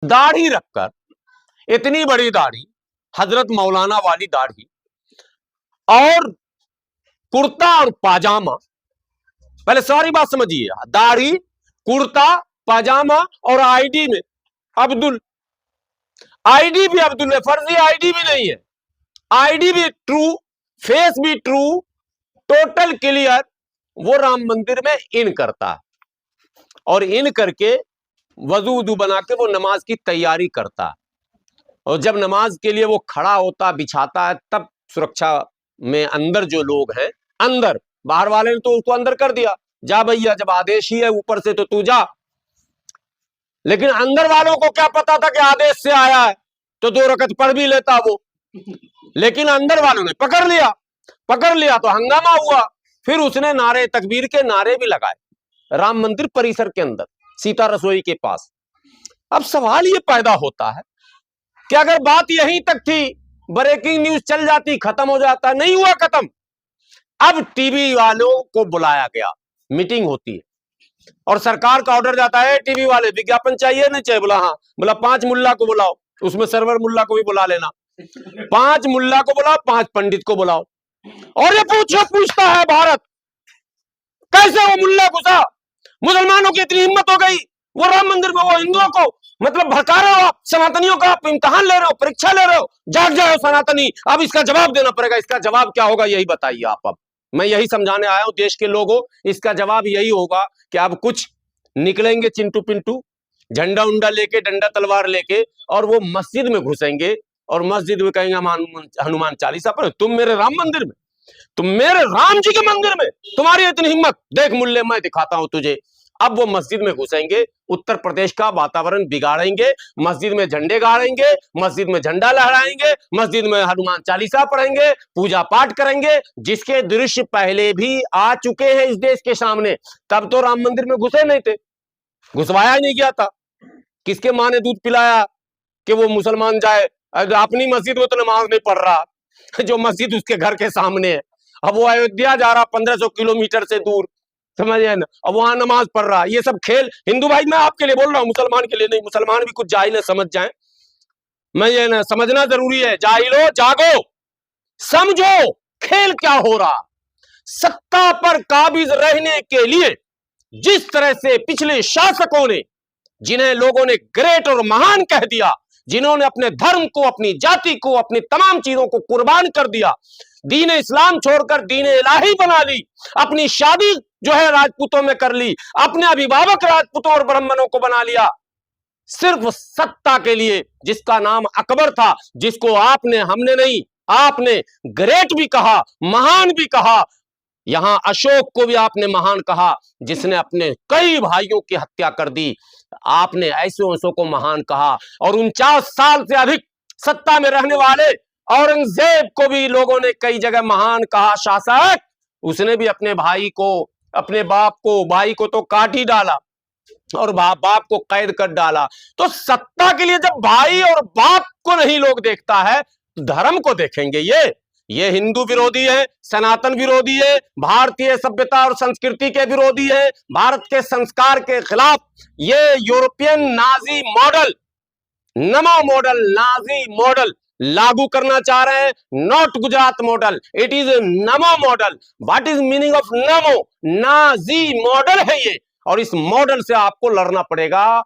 दाढ़ी रखकर, इतनी बड़ी दाढ़ी, हजरत मौलाना वाली दाढ़ी, और कुर्ता और पाजामा। पहले सारी बात समझिए, दाढ़ी, कुर्ता, पाजामा और आईडी में अब्दुल। आईडी भी अब्दुल है, फर्जी आईडी भी नहीं है, आईडी भी ट्रू, फेस भी ट्रू, टोटल क्लियर। वो राम मंदिर में इन करता है और इन करके वजू वजू बना के वो नमाज की तैयारी करता है, और जब नमाज के लिए वो खड़ा होता, बिछाता है, तब सुरक्षा में अंदर जो लोग हैं, अंदर, बाहर वाले ने तो उसको अंदर कर दिया, जा भैया, जब आदेश ही है ऊपर से तो तू जा। लेकिन अंदर वालों को क्या पता था कि आदेश से आया है, तो 2 रकत पढ़ भी लेता वो। लेकिन अंदर वालों ने पकड़ लिया तो हंगामा हुआ। फिर उसने नारे तकबीर के नारे भी लगाए राम मंदिर परिसर के अंदर, सीता रसोई के पास। अब सवाल ये पैदा होता है कि अगर बात यहीं तक थी, ब्रेकिंग न्यूज चल जाती, खत्म हो जाता, नहीं हुआ खत्म। अब टीवी वालों को बुलाया गया, मीटिंग होती है और सरकार का ऑर्डर जाता है, टीवी वाले विज्ञापन चाहिए नहीं चाहिए? बोला हाँ। बोला 5 मुल्ला को बुलाओ, उसमें सरवर मुल्ला को भी बुला लेना, 5 मुल्ला को बुलाओ, 5 पंडित को बुलाओ, और ये पूछता है भारत, कैसे वो मुल्ला घुसा? मुसलमानों की इतनी हिम्मत हो गई, वो राम मंदिर में वो हिंदुओं को मतलब भड़का रहे हो आप, सनातनियों का आप इम्तिहान ले रहे हो, परीक्षा ले रहे हो, जाग जाओ सनातनी, अब इसका जवाब देना पड़ेगा। इसका जवाब क्या होगा यही बताइए आप। अब मैं यही समझाने आया हूं देश के लोगों, इसका जवाब यही होगा कि अब कुछ निकलेंगे चिंटू पिंटू, झंडा उंडा लेके, डंडा तलवार लेके, और वो मस्जिद में घुसेंगे और मस्जिद में कहेंगे हम हनुमान चालीसा पढ़े। तुम मेरे राम मंदिर में, तुम मेरे राम जी के मंदिर में, तुम्हारी इतनी हिम्मत, देख मुल्ले मैं दिखाता हूं तुझे। अब वो मस्जिद में घुसेंगे, उत्तर प्रदेश का वातावरण बिगाड़ेंगे, मस्जिद में झंडे गाड़ेंगे, मस्जिद में झंडा लहराएंगे, मस्जिद में हनुमान चालीसा पढ़ेंगे, पूजा पाठ करेंगे, जिसके दृश्य पहले भी आ चुके हैं इस देश के सामने। तब तो राम मंदिर में घुसे नहीं थे, घुसवाया ही नहीं गया था। किसके माँ ने दूध पिलाया कि वो मुसलमान जाए? अपनी मस्जिद में तो नमाज नहीं पढ़ रहा, जो मस्जिद उसके घर के सामने है। अब वो अयोध्या जा रहा 1500 किलोमीटर से दूर, समझे ना, अब वहां नमाज पढ़ रहा। ये सब खेल, हिंदू भाई मैं आपके लिए बोल रहा हूं, मुसलमान के लिए नहीं। मुसलमान भी कुछ जाहिल है, समझ जाएं, मैं ये ना समझना जरूरी है। जाहिलो जागो, समझो खेल क्या हो रहा। सत्ता पर काबिज रहने के लिए जिस तरह से पिछले शासकों ने, जिन्हें लोगों ने ग्रेट और महान कह दिया, जिन्होंने अपने धर्म को, अपनी जाति को, अपनी तमाम चीजों को कुर्बान कर दिया, दीन इस्लाम छोड़कर दीन इलाही बना ली, अपनी शादी जो है राजपूतों में कर ली, अपने अभिभावक राजपूतों और ब्राह्मणों को बना लिया, सिर्फ सत्ता के लिए। जिसका नाम अकबर था, जिसको आपने, हमने नहीं, आपने ग्रेट भी कहा, महान भी कहा। यहां अशोक को भी आपने महान कहा, जिसने अपने कई भाइयों की हत्या कर दी। आपने ऐसे ऐसों को महान कहा। और 49 साल से अधिक सत्ता में रहने वाले औरंगजेब को भी लोगों ने कई जगह महान कहा शासक। उसने भी अपने भाई को, अपने बाप को, भाई को तो काट ही डाला और बाप को कैद कर डाला। तो सत्ता के लिए जब भाई और बाप को नहीं लोग देखता है, धर्म को देखेंगे। ये हिंदू विरोधी है, सनातन विरोधी है, भारतीय सभ्यता और संस्कृति के विरोधी है, भारत के संस्कार के खिलाफ। ये European Nazi model, Namo model, Nazi model लागू करना चाह रहे हैं, not Gujarat model, it is Namo model. What is meaning of Namo? Nazi model है ये, और इस मॉडल से आपको लड़ना पड़ेगा।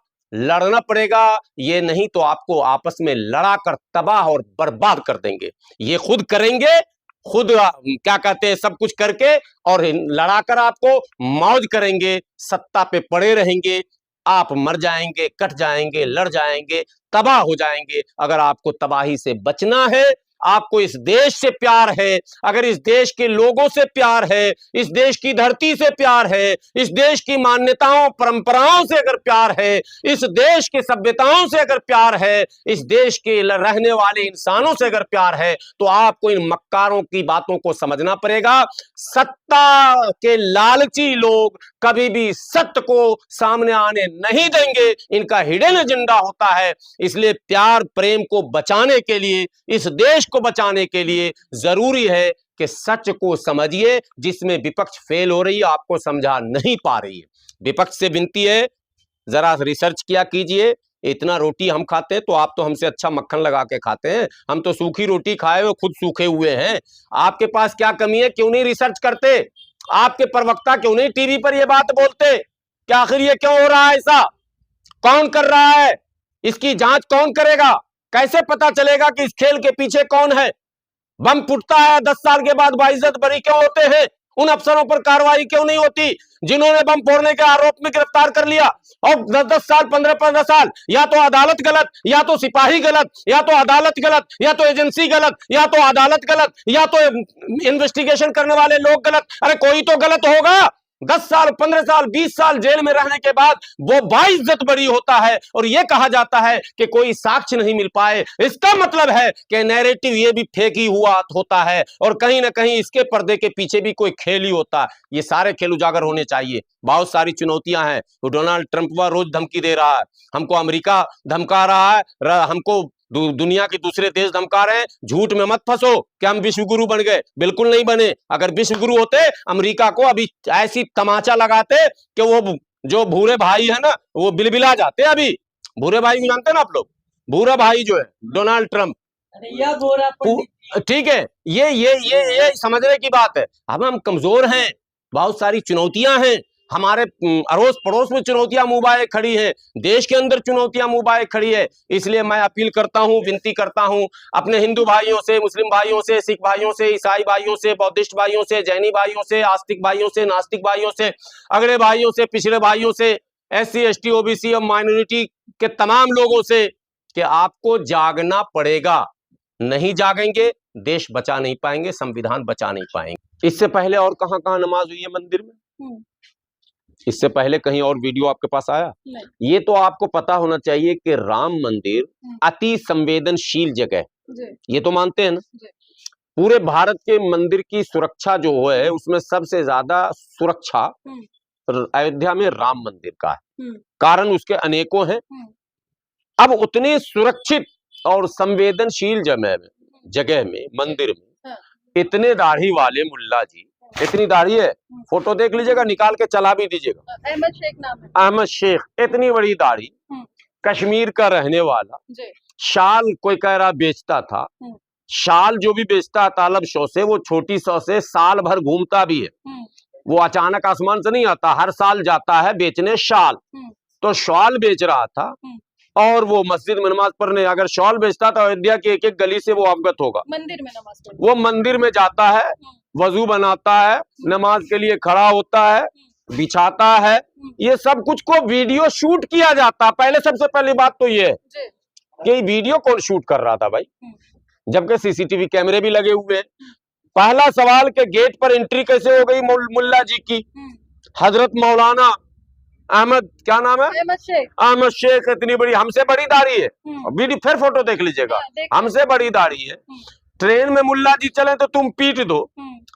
ये नहीं तो आपको आपस में लड़ाकर तबाह और बर्बाद कर देंगे। ये खुद करेंगे, खुद क्या कहते हैं, सब कुछ करके, और लड़ाकर आपको मौज करेंगे, सत्ता पे पड़े रहेंगे। आप मर जाएंगे, कट जाएंगे, लड़ जाएंगे, तबाह हो जाएंगे। अगर आपको तबाही से बचना है, आपको इस देश से प्यार है, अगर इस देश के लोगों से प्यार है, इस देश की धरती से प्यार है, इस देश की मान्यताओं परंपराओं से अगर प्यार है, इस देश के सभ्यताओं से अगर प्यार है, इस देश के रहने वाले इंसानों से अगर प्यार है, तो आपको इन मक्कारों की बातों को समझना पड़ेगा। सत्ता के लालची लोग कभी भी सत्य को सामने आने नहीं देंगे, इनका हिडन एजेंडा होता है। इसलिए प्यार प्रेम को बचाने के लिए, इस देश को बचाने के लिए जरूरी है कि सच को समझिए, जिसमें विपक्ष फेल हो रही है, आपको समझा नहीं पा रही है। विपक्ष से विनती है, जरा रिसर्च किया कीजिए, इतना रोटी हम खाते हैं तो आप तो हमसे अच्छा मक्खन लगा के खाते हैं, हम तो सूखी रोटी खाए हुए खुद सूखे हुए हैं। आपके पास क्या कमी है? क्यों नहीं रिसर्च करते? आपके प्रवक्ता क्यों नहीं टीवी पर ये बात बोलते कि आखिर ये क्यों हो रहा है? ऐसा कौन कर रहा है? इसकी जांच कौन करेगा? कैसे पता चलेगा कि इस खेल के पीछे कौन है? बम फुटता है 10 साल के बाद बाइज्जत बरी क्यों होते हैं? उन अफसरों पर कार्रवाई क्यों नहीं होती जिन्होंने बम फोड़ने के आरोप में गिरफ्तार कर लिया? और 10-10 साल 15-15 साल या तो अदालत गलत, या तो सिपाही गलत, या तो अदालत गलत, या तो एजेंसी गलत, या तो अदालत गलत, या तो इन्वेस्टिगेशन करने वाले लोग गलत। अरे कोई तो गलत होगा। 10 साल 15 साल 20 साल जेल में रहने के बाद वो बाइज्जत बरी होता है और ये कहा जाता है कि कोई साक्ष्य नहीं मिल पाए। इसका मतलब है कि नैरेटिव ये भी फेक ही हुआ होता है और कहीं ना कहीं इसके पर्दे के पीछे भी कोई खेल ही होता है। ये सारे खेल उजागर होने चाहिए। बहुत सारी चुनौतियां हैं। डोनाल्ड ट्रंप वह रोज धमकी दे रहा है, हमको अमेरिका धमका रहा है, हमको दुनिया के दूसरे देश धमका रहे हैं। झूठ में मत फंसो कि हम विश्व गुरु बन गए, बिल्कुल नहीं बने। अगर विश्व गुरु होते अमेरिका को अभी ऐसी तमाचा लगाते कि वो जो भूरे भाई है ना वो बिलबिला जाते। अभी भूरे भाई को जानते हैं ना आप लोग? भूरा भाई जो है डोनाल्ड ट्रंप, ठीक है। ये समझने की बात है। अब हम कमजोर हैं, बहुत सारी चुनौतियां हैं, हमारे अड़ोस पड़ोस में चुनौतियां मुंह खड़ी हैं, देश के अंदर चुनौतियां मुंह खड़ी है। इसलिए मैं अपील करता हूं, विनती करता हूं अपने हिंदू भाइयों से, मुस्लिम भाइयों से, सिख भाइयों से, ईसाई भाइयों से, बौद्धिस्ट भाइयों से, जैनी भाइयों से, आस्तिक भाइयों से, नास्तिक भाइयों से, अगड़े भाइयों से, पिछड़े भाइयों से, SC ST OBC और माइनॉरिटी के तमाम लोगों से कि आपको जागना पड़ेगा। नहीं जागेंगे देश बचा नहीं पाएंगे, संविधान बचा नहीं पाएंगे। इससे पहले और कहां नमाज हुई है मंदिर में? इससे पहले कहीं और वीडियो आपके पास आया? ये तो आपको पता होना चाहिए कि राम मंदिर अति संवेदनशील जगह, ये तो मानते हैं ना? पूरे भारत के मंदिर की सुरक्षा जो है उसमें सबसे ज्यादा सुरक्षा अयोध्या में राम मंदिर का है। कारण उसके अनेकों हैं। अब उतनी सुरक्षित और संवेदनशील जगह में मंदिर में इतने दाढ़ी वाले मुल्ला जी, इतनी दाढ़ी है, फोटो देख लीजिएगा, निकाल के चला भी दीजिएगा। अहमद शेख नाम है। अहमद शेख, इतनी बड़ी दाढ़ी, कश्मीर का रहने वाला, शाल कोई कह रहा बेचता था। शाल जो भी बेचता है तालब शौ से, वो छोटी शौ से साल भर घूमता भी है। वो अचानक आसमान से नहीं आता, हर साल जाता है बेचने शाल। तो शॉल बेच रहा था और वो मस्जिद में नमाज पढ़ने, अगर शॉल बेचता तो अयोध्या की एक एक गली से वो अवगत होगा। मंदिर में नमाज पढ़ने, वो मंदिर में जाता है, वजू बनाता है, नमाज के लिए खड़ा होता है, बिछाता है। ये सब कुछ को वीडियो शूट किया जाता है। पहले सबसे पहली बात तो ये है कि वीडियो कौन शूट कर रहा था भाई, जबकि CCTV कैमरे भी लगे हुए हैं। पहला सवाल के गेट पर एंट्री कैसे हो गई मुल्ला जी की? हजरत मौलाना अहमद, क्या नाम है? अहमद शेख, इतनी बड़ी, हमसे बड़ी दाढ़ी है। वीडियो फिर फोटो देख लीजिएगा, हमसे बड़ी दाढ़ी है। ट्रेन में मुल्ला जी चले तो तुम पीट दो,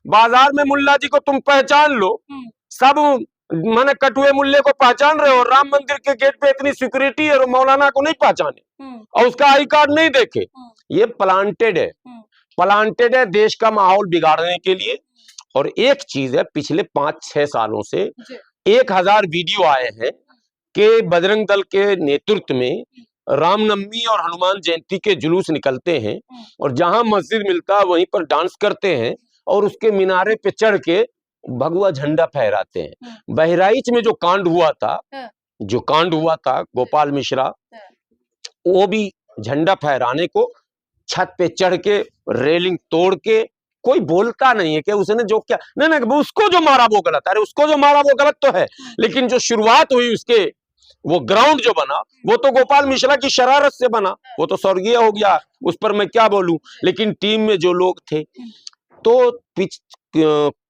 बाजार में मुल्ला जी को तुम पहचान लो, सब माने कटुए मुल्ले को पहचान रहे हो। राम मंदिर के गेट पे इतनी सिक्योरिटी है और मौलाना को नहीं पहचाने और उसका आई कार्ड नहीं देखे। ये प्लांटेड है, प्लांटेड है देश का माहौल बिगाड़ने के लिए। और एक चीज है, पिछले 5-6 सालों से 1000 वीडियो आए हैं कि बजरंग दल के नेतृत्व में रामनवमी और हनुमान जयंती के जुलूस निकलते हैं और जहां मस्जिद मिलता है वहीं पर डांस करते हैं और उसके मीनारे पे चढ़ के भगवा झंडा फहराते हैं। बहराइच में जो कांड हुआ था गोपाल मिश्रा, वो भी झंडा फहराने को छत पे चढ़ के रेलिंग तोड़ के, कोई बोलता नहीं है कि उसने जो क्या, नहीं उसको जो मारा वो गलत। अरे उसको जो मारा वो गलत तो है, लेकिन जो शुरुआत हुई उसके, वो ग्राउंड जो बना वो तो गोपाल मिश्रा की शरारत से बना, वो तो स्वर्गीय हो गया, उस पर मैं क्या बोलूं। लेकिन टीम में जो लोग थे, तो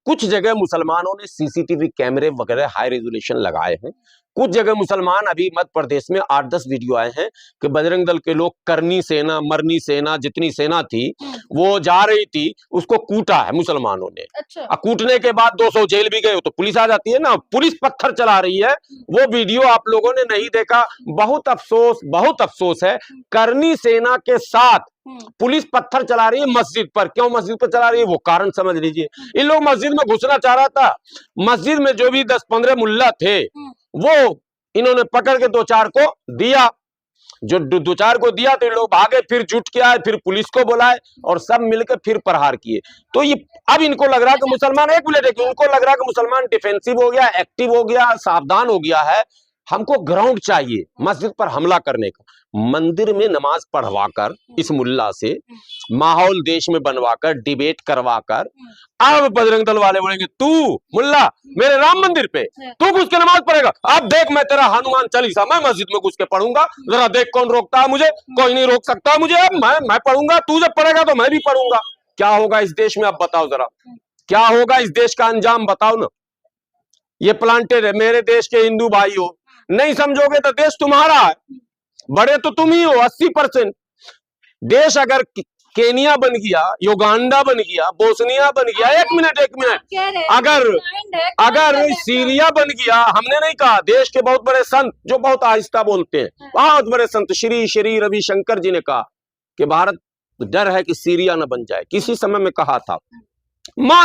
कुछ जगह मुसलमानों ने CCTV कैमरे वगैरह हाई रेजोल्यूशन लगाए हैं। कुछ जगह मुसलमान, अभी मध्य प्रदेश में 8-10 वीडियो आए हैं कि बजरंग दल के लोग, करनी सेना, मरनी सेना, जितनी सेना थी वो जा रही थी, उसको कूटा है मुसलमानों ने। अच्छा। कूटने के बाद 200 जेल भी गए, तो पुलिस आ जाती है ना, पुलिस पत्थर चला रही है। वो वीडियो आप लोगों ने नहीं देखा, बहुत अफसोस है। करनी सेना के साथ पुलिस पत्थर चला रही है मस्जिद पर। क्यों मस्जिद पर चला रही है वो कारण समझ लीजिए। इन लोग मस्जिद में घुसना चाह रहा था, मस्जिद में जो भी 10-15 मुल्ला थे वो इन्होंने पकड़ के 2-4 को दिया। जो दो चार को दिया तो ये लोग भागे, फिर जुट के आए, फिर पुलिस को बुलाए और सब मिलकर फिर प्रहार किए। तो ये अब इनको लग रहा है कि मुसलमान, एक मिनट, कि उनको लग रहा है कि मुसलमान डिफेंसिव हो गया, एक्टिव हो गया, सावधान हो गया है। हमको ग्राउंड चाहिए मस्जिद पर हमला करने का। मंदिर में नमाज पढ़वाकर इस मुल्ला से माहौल देश में बनवाकर डिबेट करवाकर अब बजरंग दल वाले बोलेंगे तू मुल्ला मेरे राम मंदिर पे तू घुस के नमाज पढ़ेगा, अब देख मैं तेरा हनुमान चालीसा मैं मस्जिद में घुस के पढ़ूंगा, जरा देख कौन रोकता है मुझे, कोई नहीं रोक सकता मुझे, अब मैं पढ़ूंगा, तू जब पढ़ेगा तो मैं भी पढ़ूंगा। क्या होगा इस देश में, अब बताओ जरा, क्या होगा इस देश का अंजाम, बताओ ना। ये प्लांटेड है मेरे देश के हिंदू भाई हो, नहीं समझोगे तो देश तुम्हारा है, बड़े तो तुम ही हो 80%। देश अगर केनिया बन गया, युगांडा बन गया, बोस्निया बन गया, एक मिनट अगर सीरिया बन गया, हमने नहीं कहा, देश के बहुत बड़े संत जो बहुत आहिस्ता बोलते हैं, बहुत बड़े संत श्री श्री रविशंकर जी ने कहा कि भारत डर है कि सीरिया न बन जाए, किसी समय में कहा था।